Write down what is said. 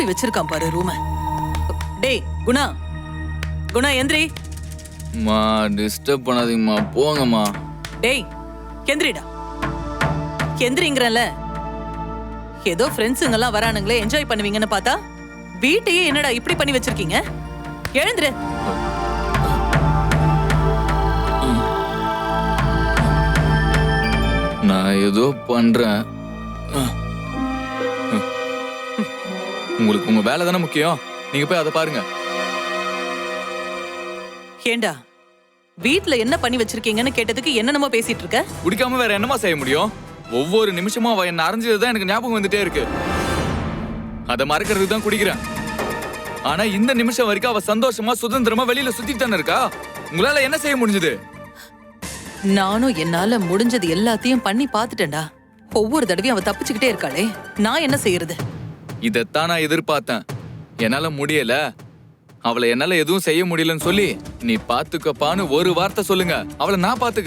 வச்சிருக்கான் பாரு ரூம. டேய் குணா, குணா எந்திரி. மா டிஸ்டர்ப் பண்ணாதீங்கம்மா, போங்கம்மா. டேய் எந்திரிடா, எந்திரிங்கறல. ஏதோ ஃப்ரெண்ட்ஸுங்க எல்லாம் வரானுங்களே, என்ஜாய் பண்ணுவீங்கன்னு பார்த்தா வீட்டையே என்னடா இப்படி பண்ணி வச்சிருக்கீங்க? எழுந்திரு. நான் ஏதோ பண்றேன். உங்களுக்கு உங்க வேலை தானே முக்கியம், நீங்க போய் அதை பாருங்க. ஏண்டா வீட்ல என்ன பண்ணி வச்சிருக்கீங்கன்னு கேட்டதுக்கு என்னென்னமோ பேசிட்டு இருக்க? குடிக்காம வேற என்னமா செய்ய முடியும்? ஒவ்வொரு நிமிஷமும் அவ என்ன அரைஞ்சதுதான் எனக்கு ஞாபகம் வந்துட்டே இருக்கு. அதை மறக்கிறதுக்கு தான் குடிக்கிறேன். ஆனா இந்த நிமிஷம் வரைக்கும் அவ சந்தோஷமா சுதந்திரமா வெளியில சுத்திட்டு தானே இருக்கா. உங்களால என்ன செய்ய முடிஞ்சது? நானும் என்னால முடிஞ்சது எல்லாத்தையும் பண்ணி பாத்துட்டேன்டா. ஒவ்வொரு தடவையும் அவ தப்பிச்சுக்கிட்டே இருக்காளே, நான் என்ன செய்யறது? இதத்தான் நான் எதிர்பார்த்தேன். என்னால முடியல, அவளை என்னால எதுவும் செய்ய முடியலன்னு சொல்லி நீ பாத்துக்கப்பான்னு ஒரு வார்த்தை சொல்லுங்க, அவளை நான் பாத்துக்கிறேன்.